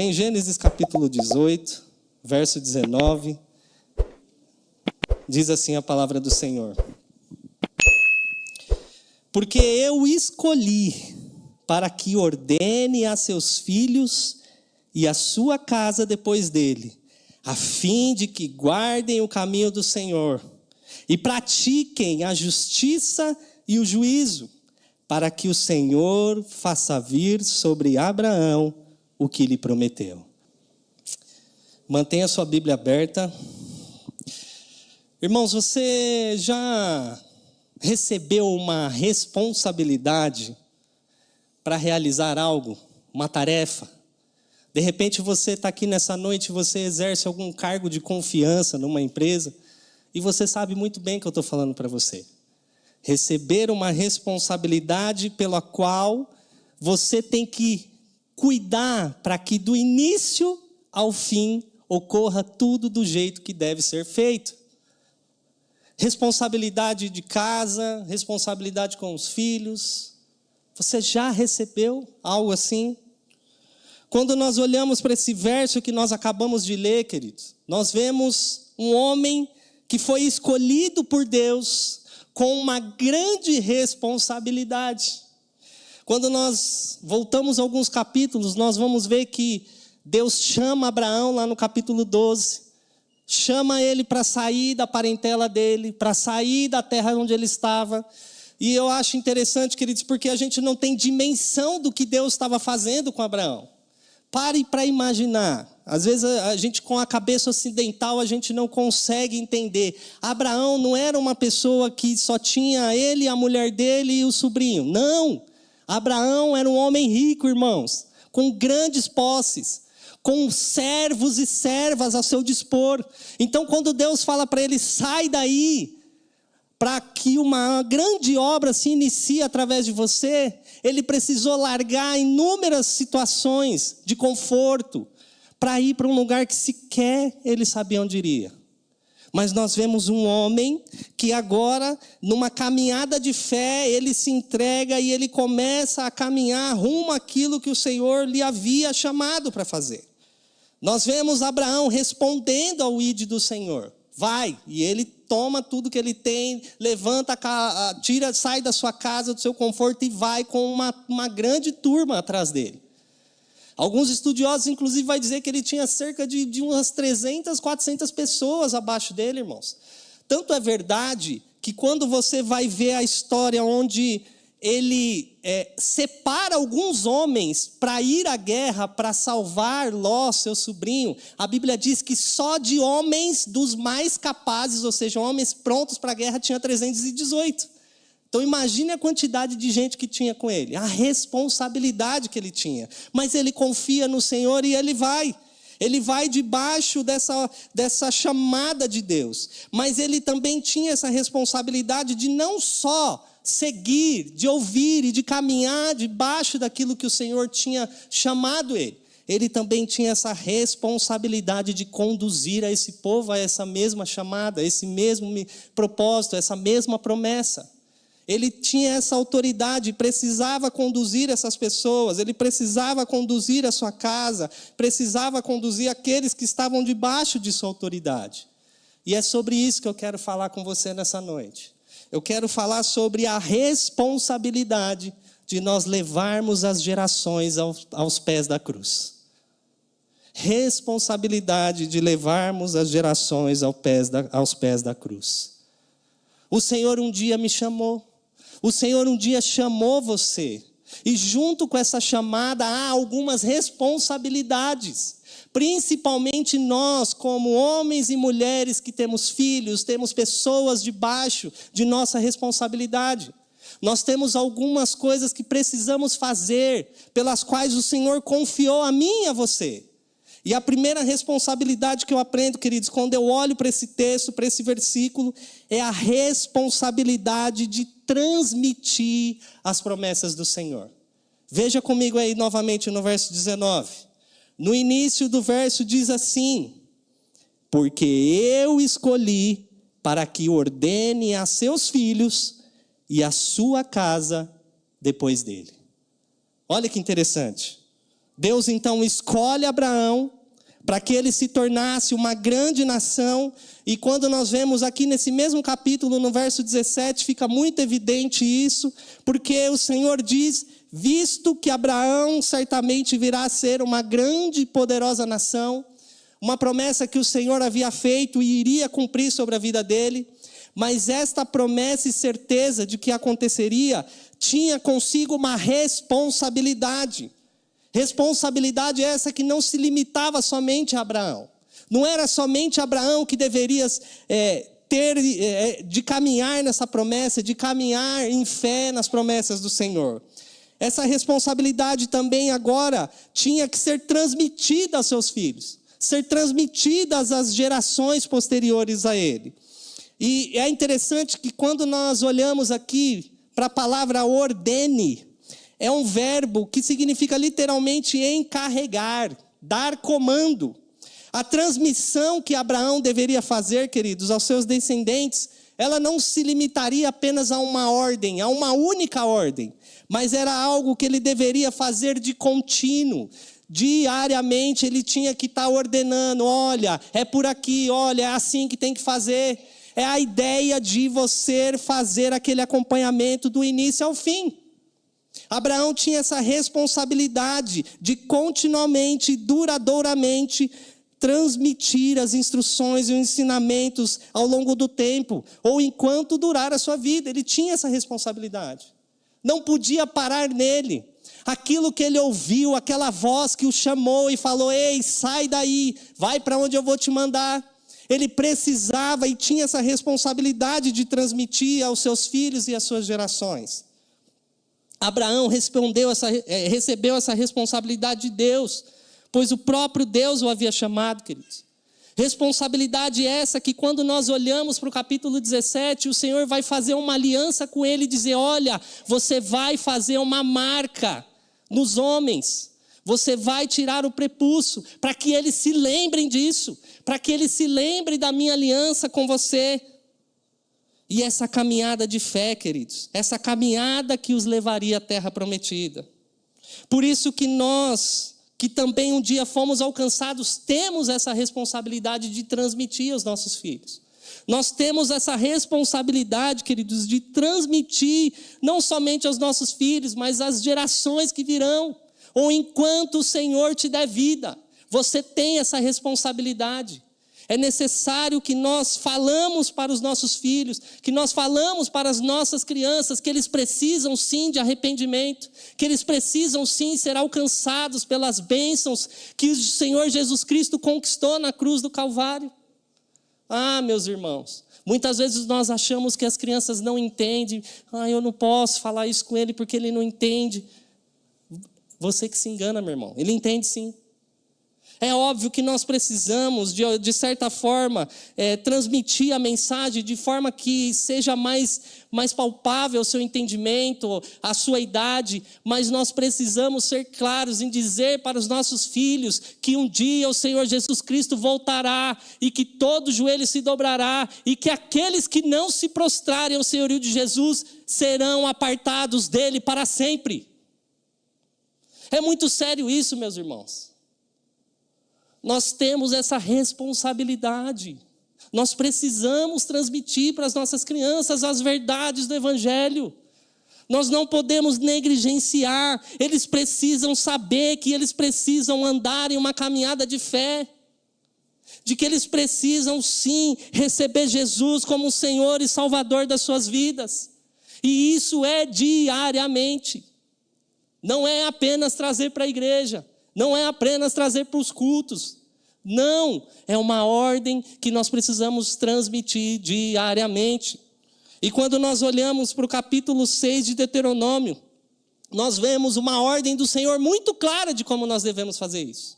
Em Gênesis capítulo 18, verso 19, diz assim a palavra do Senhor: porque eu escolhi para que ordene a seus filhos e a sua casa depois dele, a fim de que guardem o caminho do Senhor e pratiquem a justiça e o juízo, para que o Senhor faça vir sobre Abraão o que lhe prometeu. Mantenha sua Bíblia aberta. Irmãos, você já recebeu uma responsabilidade para realizar algo, uma tarefa? De repente você está aqui nessa noite, você exerce algum cargo de confiança numa empresa e você sabe muito bem o que eu estou falando para você. Receber uma responsabilidade pela qual você tem que cuidar para que do início ao fim ocorra tudo do jeito que deve ser feito. Responsabilidade de casa, responsabilidade com os filhos. Você já recebeu algo assim? Quando nós olhamos para esse verso que nós acabamos de ler, queridos, nós vemos um homem que foi escolhido por Deus com uma grande responsabilidade. Quando nós voltamos a alguns capítulos, nós vamos ver que Deus chama Abraão lá no capítulo 12, chama ele para sair da parentela dele, para sair da terra onde ele estava. E eu acho interessante, queridos, porque a gente não tem dimensão do que Deus estava fazendo com Abraão. Pare para imaginar. Às vezes a gente com a cabeça ocidental a gente não consegue entender. Abraão não era uma pessoa que só tinha ele, a mulher dele e o sobrinho. Não. Abraão era um homem rico, irmãos, com grandes posses, com servos e servas ao seu dispor. Então quando Deus fala para ele, sai daí, para que uma grande obra se inicie através de você, ele precisou largar inúmeras situações de conforto para ir para um lugar que sequer ele sabia onde iria. Mas nós vemos um homem que agora, numa caminhada de fé, ele se entrega e ele começa a caminhar rumo àquilo que o Senhor lhe havia chamado para fazer. Nós vemos Abraão respondendo ao ide do Senhor. Vai, e ele toma tudo que ele tem, levanta, tira, sai da sua casa, do seu conforto e vai com uma grande turma atrás dele. Alguns estudiosos, inclusive, vai dizer que ele tinha cerca de umas 300, 400 pessoas abaixo dele, irmãos. Tanto é verdade que quando você vai ver a história onde ele separa alguns homens para ir à guerra, para salvar Ló, seu sobrinho, a Bíblia diz que só de homens dos mais capazes, ou seja, homens prontos para a guerra, tinha 318. Então imagine a quantidade de gente que tinha com ele, a responsabilidade que ele tinha. Mas ele confia no Senhor e ele vai. Ele vai debaixo dessa chamada de Deus. Mas ele também tinha essa responsabilidade de não só seguir, de ouvir e de caminhar debaixo daquilo que o Senhor tinha chamado ele. Ele também tinha essa responsabilidade de conduzir a esse povo a essa mesma chamada, esse mesmo propósito, essa mesma promessa. Ele tinha essa autoridade, precisava conduzir essas pessoas, ele precisava conduzir a sua casa, precisava conduzir aqueles que estavam debaixo de sua autoridade. E é sobre isso que eu quero falar com você nessa noite. Eu quero falar sobre a responsabilidade de nós levarmos as gerações aos pés da cruz. Responsabilidade de levarmos as gerações aos pés da cruz. O Senhor um dia me chamou. O Senhor um dia chamou você, e junto com essa chamada há algumas responsabilidades, principalmente nós como homens e mulheres que temos filhos, temos pessoas debaixo de nossa responsabilidade. Nós temos algumas coisas que precisamos fazer, pelas quais o Senhor confiou a mim e a você. E a primeira responsabilidade que eu aprendo, queridos, quando eu olho para esse texto, para esse versículo, é a responsabilidade de transmitir as promessas do Senhor. Veja comigo aí novamente no verso 19. No início do verso diz assim: porque eu escolhi para que ordene a seus filhos e a sua casa depois dele. Olha que interessante. Deus então escolhe Abraão para que ele se tornasse uma grande nação. E quando nós vemos aqui nesse mesmo capítulo, no verso 17, fica muito evidente isso, porque o Senhor diz: visto que Abraão certamente virá a ser uma grande e poderosa nação, uma promessa que o Senhor havia feito e iria cumprir sobre a vida dele, mas esta promessa e certeza de que aconteceria tinha consigo uma responsabilidade. Responsabilidade essa que não se limitava somente a Abraão. Não era somente Abraão que deveria de caminhar nessa promessa, de caminhar em fé nas promessas do Senhor. Essa responsabilidade também agora tinha que ser transmitida aos seus filhos, ser transmitida às gerações posteriores a ele. E é interessante que quando nós olhamos aqui para a palavra ordene, é um verbo que significa literalmente encarregar, dar comando. A transmissão que Abraão deveria fazer, queridos, aos seus descendentes, ela não se limitaria apenas a uma ordem, a uma única ordem, mas era algo que ele deveria fazer de contínuo. Diariamente ele tinha que estar ordenando: olha, é por aqui, olha, é assim que tem que fazer. É a ideia de você fazer aquele acompanhamento do início ao fim. Abraão tinha essa responsabilidade de continuamente, duradouramente, transmitir as instruções e os ensinamentos ao longo do tempo, ou enquanto durar a sua vida. Ele tinha essa responsabilidade. Não podia parar nele. Aquilo que ele ouviu, aquela voz que o chamou e falou: ei, sai daí, vai para onde eu vou te mandar. Ele precisava e tinha essa responsabilidade de transmitir aos seus filhos e às suas gerações. Abraão recebeu essa responsabilidade de Deus, pois o próprio Deus o havia chamado, queridos. Responsabilidade essa que quando nós olhamos para o capítulo 17, o Senhor vai fazer uma aliança com ele e dizer: olha, você vai fazer uma marca nos homens, você vai tirar o prepúcio, para que eles se lembrem disso, para que eles se lembrem da minha aliança com você. E essa caminhada de fé, queridos, essa caminhada que os levaria à terra prometida. Por isso que nós, que também um dia fomos alcançados, temos essa responsabilidade de transmitir aos nossos filhos. Nós temos essa responsabilidade, queridos, de transmitir não somente aos nossos filhos, mas às gerações que virão, ou enquanto o Senhor te der vida. Você tem essa responsabilidade. É necessário que nós falamos para os nossos filhos, que nós falamos para as nossas crianças, que eles precisam sim de arrependimento, que eles precisam sim ser alcançados pelas bênçãos que o Senhor Jesus Cristo conquistou na cruz do Calvário. Ah, meus irmãos, muitas vezes nós achamos que as crianças não entendem. Eu não posso falar isso com ele porque ele não entende. Você que se engana, meu irmão, ele entende sim. É óbvio que nós precisamos, de certa forma, transmitir a mensagem de forma que seja mais palpável o seu entendimento, a sua idade, mas nós precisamos ser claros em dizer para os nossos filhos que um dia o Senhor Jesus Cristo voltará e que todo joelho se dobrará e que aqueles que não se prostrarem ao senhorio de Jesus serão apartados dele para sempre. É muito sério isso, meus irmãos. Nós temos essa responsabilidade. Nós precisamos transmitir para as nossas crianças as verdades do Evangelho. Nós não podemos negligenciar. Eles precisam saber que eles precisam andar em uma caminhada de fé. De que eles precisam sim receber Jesus como Senhor e Salvador das suas vidas. E isso é diariamente. Não é apenas trazer para a igreja. Não é apenas trazer para os cultos. Não, é uma ordem que nós precisamos transmitir diariamente. E quando nós olhamos para o capítulo 6 de Deuteronômio, nós vemos uma ordem do Senhor muito clara de como nós devemos fazer isso.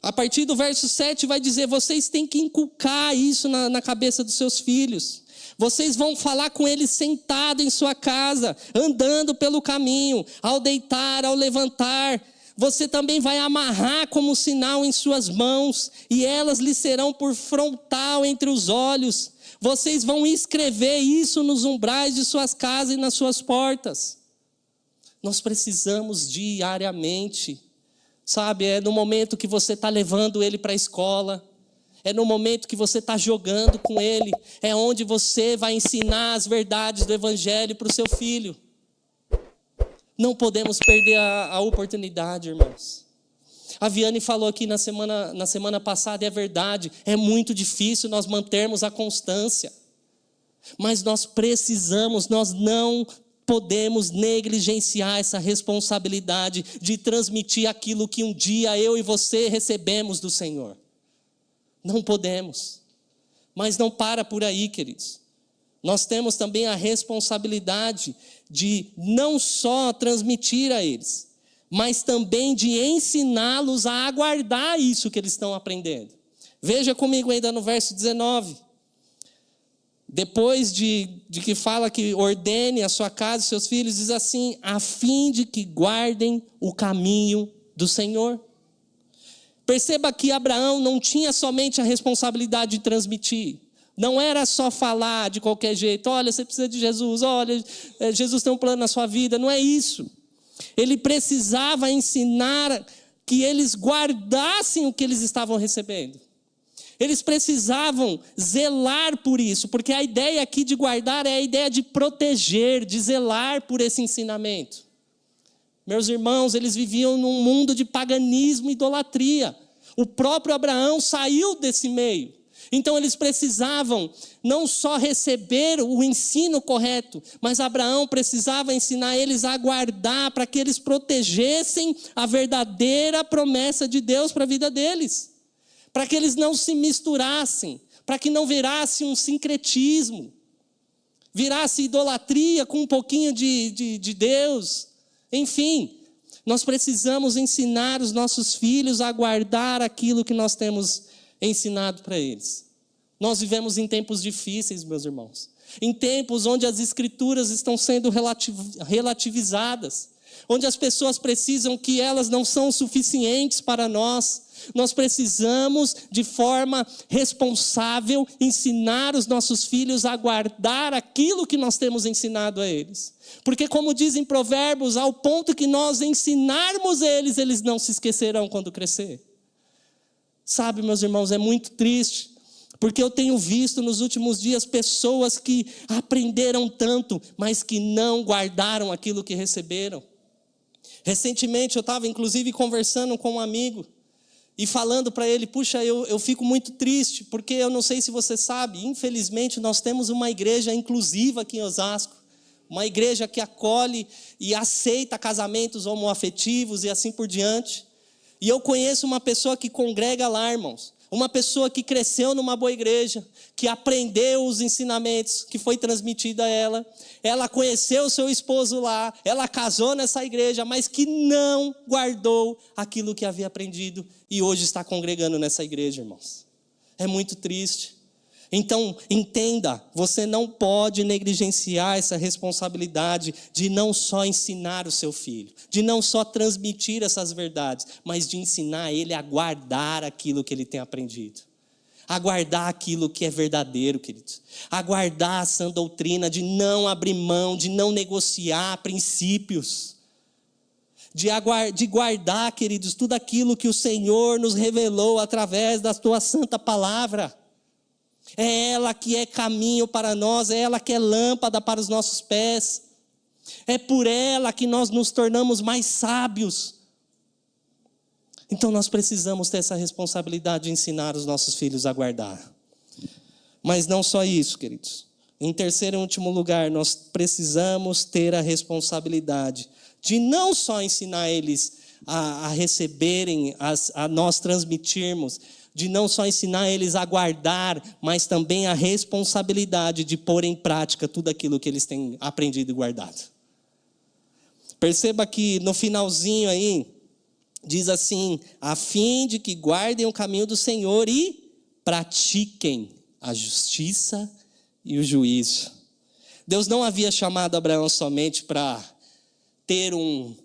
A partir do verso 7 vai dizer: vocês têm que inculcar isso na cabeça dos seus filhos. Vocês vão falar com eles sentado em sua casa, andando pelo caminho, ao deitar, ao levantar. Você também vai amarrar como sinal em suas mãos, e elas lhe serão por frontal entre os olhos. Vocês vão escrever isso nos umbrais de suas casas e nas suas portas. Nós precisamos diariamente Sabe, é no momento que você está levando ele para a escola, é no momento que você está jogando com ele, é onde você vai ensinar as verdades do Evangelho para o seu filho. Não podemos perder a oportunidade, irmãos. A Viane falou aqui na semana passada, e é verdade, é muito difícil nós mantermos a constância. Mas nós não podemos negligenciar essa responsabilidade de transmitir aquilo que um dia eu e você recebemos do Senhor. Não podemos. Mas não para por aí, queridos. Nós temos também a responsabilidade de não só transmitir a eles, mas também de ensiná-los a aguardar isso que eles estão aprendendo. Veja comigo ainda no verso 19. Depois de que fala que ordene a sua casa e seus filhos, diz assim: a fim de que guardem o caminho do Senhor. Perceba que Abraão não tinha somente a responsabilidade de transmitir. Não era só falar de qualquer jeito: olha, você precisa de Jesus, olha, Jesus tem um plano na sua vida. Não é isso. Ele precisava ensinar que eles guardassem o que eles estavam recebendo. Eles precisavam zelar por isso, porque a ideia aqui de guardar é a ideia de proteger, de zelar por esse ensinamento. Meus irmãos, eles viviam num mundo de paganismo e idolatria. O próprio Abraão saiu desse meio. Então eles precisavam não só receber o ensino correto, mas Abraão precisava ensinar eles a guardar para que eles protegessem a verdadeira promessa de Deus para a vida deles. Para que eles não se misturassem, para que não virasse um sincretismo, virasse idolatria com um pouquinho de Deus. Enfim, nós precisamos ensinar os nossos filhos a guardar aquilo que nós temos ensinado para eles. Nós vivemos em tempos difíceis, meus irmãos, em tempos onde as escrituras estão sendo relativizadas, onde as pessoas precisam que elas não são suficientes para nós. Nós precisamos, de forma responsável, ensinar os nossos filhos a guardar aquilo que nós temos ensinado a eles. Porque, como dizem Provérbios, ao ponto que nós ensinarmos eles, eles não se esquecerão quando crescer. Sabe, meus irmãos, é muito triste, porque eu tenho visto nos últimos dias pessoas que aprenderam tanto, mas que não guardaram aquilo que receberam. Recentemente eu estava inclusive conversando com um amigo, e falando para ele: puxa, eu fico muito triste, porque eu não sei se você sabe, infelizmente nós temos uma igreja inclusiva aqui em Osasco, uma igreja que acolhe e aceita casamentos homoafetivos e assim por diante. E eu conheço uma pessoa que congrega lá, irmãos, uma pessoa que cresceu numa boa igreja, que aprendeu os ensinamentos que foi transmitido a ela. Ela conheceu o seu esposo lá, ela casou nessa igreja, mas que não guardou aquilo que havia aprendido e hoje está congregando nessa igreja, irmãos. É muito triste. Então, entenda, você não pode negligenciar essa responsabilidade de não só ensinar o seu filho, de não só transmitir essas verdades, mas de ensinar ele a guardar aquilo que ele tem aprendido. A guardar aquilo que é verdadeiro, queridos. A guardar a sã doutrina de não abrir mão, de não negociar princípios. De guardar, queridos, tudo aquilo que o Senhor nos revelou através da tua santa palavra. É ela que é caminho para nós, é ela que é lâmpada para os nossos pés. É por ela que nós nos tornamos mais sábios. Então nós precisamos ter essa responsabilidade de ensinar os nossos filhos a guardar. Mas não só isso, queridos. Em terceiro e último lugar, nós precisamos ter a responsabilidade de não só ensinar eles a receberem, a nós transmitirmos, de não só ensinar eles a guardar, mas também a responsabilidade de pôr em prática tudo aquilo que eles têm aprendido e guardado. Perceba que no finalzinho aí, diz assim: a fim de que guardem o caminho do Senhor e pratiquem a justiça e o juízo. Deus não havia chamado Abraão somente para ter um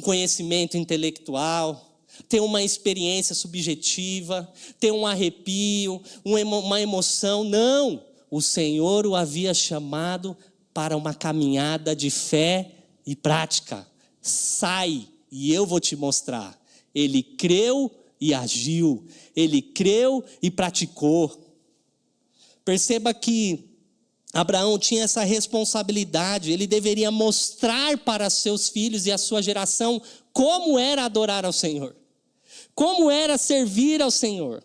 conhecimento intelectual, ter uma experiência subjetiva, ter um arrepio, uma emoção. Não, o Senhor o havia chamado para uma caminhada de fé e prática. Sai e eu vou te mostrar. ele creu e agiu, ele creu e praticou. Perceba que Abraão tinha essa responsabilidade, ele deveria mostrar para seus filhos e a sua geração como era adorar ao Senhor, como era servir ao Senhor.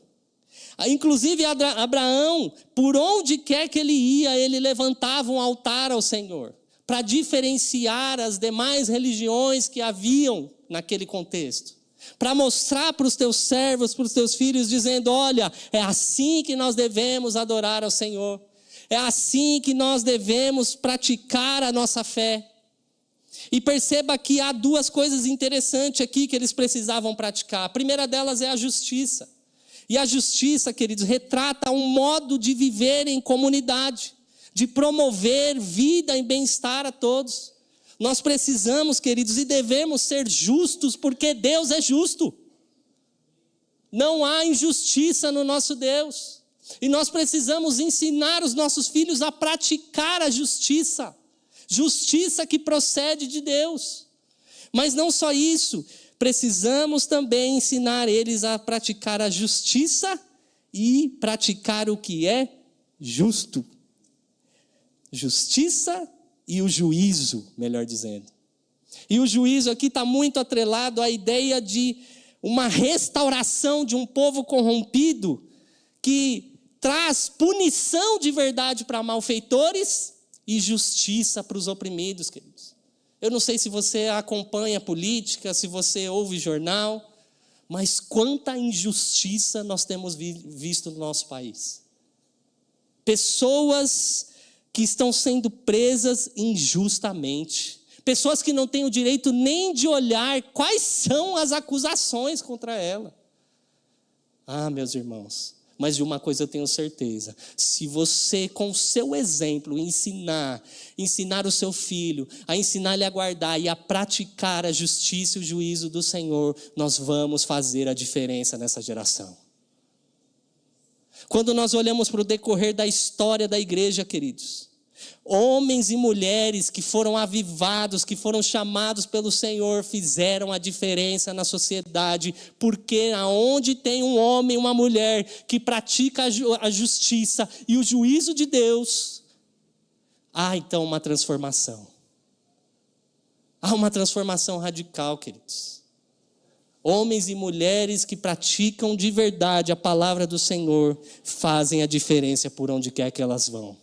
Inclusive Abraão, por onde quer que ele ia, ele levantava um altar ao Senhor, para diferenciar as demais religiões que haviam naquele contexto. Para mostrar para os teus servos, para os teus filhos, dizendo: olha, é assim que nós devemos adorar ao Senhor. É assim que nós devemos praticar a nossa fé. E perceba que há duas coisas interessantes aqui que eles precisavam praticar. A primeira delas é a justiça. E a justiça, queridos, retrata um modo de viver em comunidade, de promover vida e bem-estar a todos. Nós precisamos, queridos, e devemos ser justos, porque Deus é justo. Não há injustiça no nosso Deus. E nós precisamos ensinar os nossos filhos a praticar a justiça. Justiça que procede de Deus. Mas não só isso, precisamos também ensinar eles a praticar a justiça e praticar o que é justo. Justiça e o juízo, melhor dizendo. E o juízo aqui está muito atrelado à ideia de uma restauração de um povo corrompido que traz punição de verdade para malfeitores e justiça para os oprimidos, queridos. Eu não sei se você acompanha a política, se você ouve jornal, mas quanta injustiça nós temos visto no nosso país. Pessoas que estão sendo presas injustamente. Pessoas que não têm o direito nem de olhar quais são as acusações contra ela. Ah, meus irmãos, mas de uma coisa eu tenho certeza: se você, com o seu exemplo, ensinar o seu filho, a ensinar-lhe a guardar e a praticar a justiça e o juízo do Senhor, nós vamos fazer a diferença nessa geração. Quando nós olhamos para o decorrer da história da igreja, queridos, homens e mulheres que foram avivados, que foram chamados pelo Senhor, fizeram a diferença na sociedade, porque aonde tem um homem, uma mulher que pratica a justiça e o juízo de Deus, há então uma transformação. Há uma transformação radical, queridos. Homens e mulheres que praticam de verdade a palavra do Senhor fazem a diferença por onde quer que elas vão.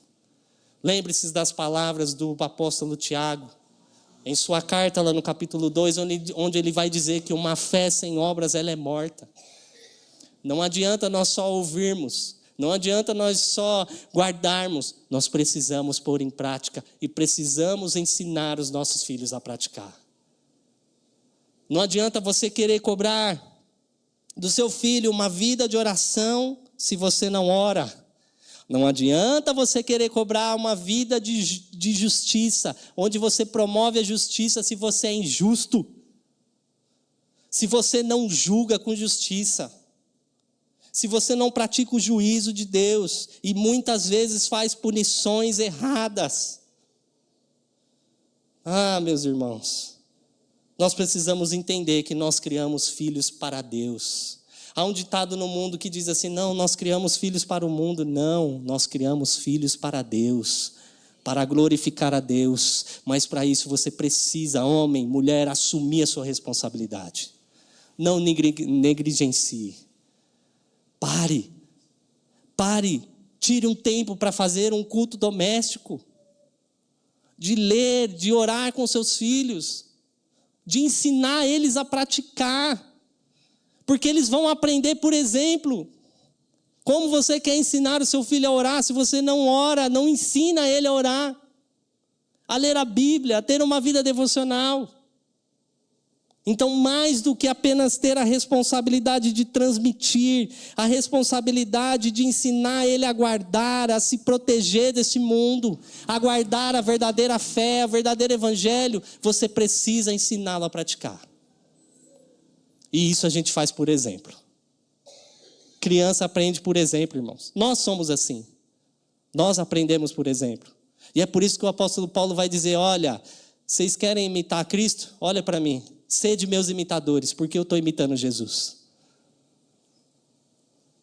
Lembre-se das palavras do apóstolo Tiago, em sua carta lá no capítulo 2, onde ele vai dizer que uma fé sem obras ela é morta. Não adianta nós só ouvirmos, não adianta nós só guardarmos, nós precisamos pôr em prática e precisamos ensinar os nossos filhos a praticar. Não adianta você querer cobrar do seu filho uma vida de oração se você não ora. Não adianta você querer cobrar uma vida de justiça, onde você promove a justiça se você é injusto. Se você não julga com justiça. Se você não pratica o juízo de Deus e muitas vezes faz punições erradas. Ah, meus irmãos, nós precisamos entender que nós criamos filhos para Deus. Há um ditado no mundo que diz assim: não, nós criamos filhos para o mundo. Não, nós criamos filhos para Deus, para glorificar a Deus. Mas para isso você precisa, homem, mulher, assumir a sua responsabilidade. Não negligencie. Pare, tire um tempo para fazer um culto doméstico, de ler, de orar com seus filhos, de ensinar eles a praticar. Porque eles vão aprender, por exemplo, como você quer ensinar o seu filho a orar, se você não ora, não ensina ele a orar, a ler a Bíblia, a ter uma vida devocional. Então, mais do que apenas ter a responsabilidade de transmitir, a responsabilidade de ensinar ele a guardar, a se proteger desse mundo, a guardar a verdadeira fé, o verdadeiro evangelho, você precisa ensiná-lo a praticar. E isso a gente faz por exemplo. Criança aprende por exemplo, irmãos. Nós somos assim. Nós aprendemos por exemplo. E é por isso que o apóstolo Paulo vai dizer: olha, vocês querem imitar Cristo? Olha para mim. Sede meus imitadores, porque eu estou imitando Jesus.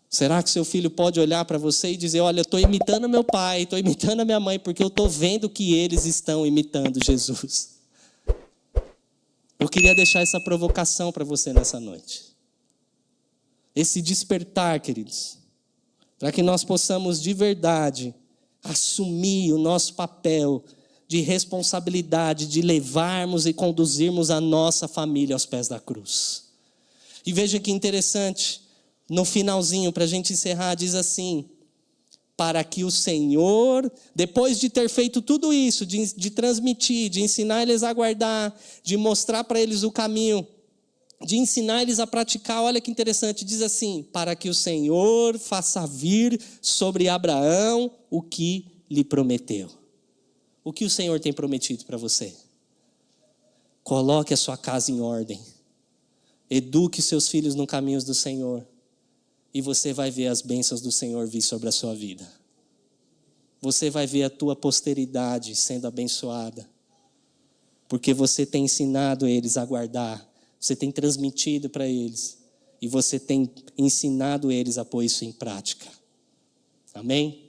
Será que seu filho pode olhar para você e dizer, olha, eu estou imitando meu pai, estou imitando a minha mãe, porque eu estou vendo que eles estão imitando Jesus? Eu queria deixar essa provocação para você nessa noite. Esse despertar, queridos, para que nós possamos de verdade assumir o nosso papel de responsabilidade, de levarmos e conduzirmos a nossa família aos pés da cruz. E veja que interessante, no finalzinho, para a gente encerrar, diz assim, para que o Senhor, depois de ter feito tudo isso, de transmitir, de ensinar eles a guardar, de mostrar para eles o caminho, de ensinar eles a praticar, olha que interessante, diz assim, para que o Senhor faça vir sobre Abraão o que lhe prometeu. O que o Senhor tem prometido para você? Coloque a sua casa em ordem, eduque seus filhos no caminho do Senhor, e você vai ver as bênçãos do Senhor vir sobre a sua vida. Você vai ver a tua posteridade sendo abençoada, porque você tem ensinado eles a guardar, você tem transmitido para eles, e você tem ensinado eles a pôr isso em prática. Amém?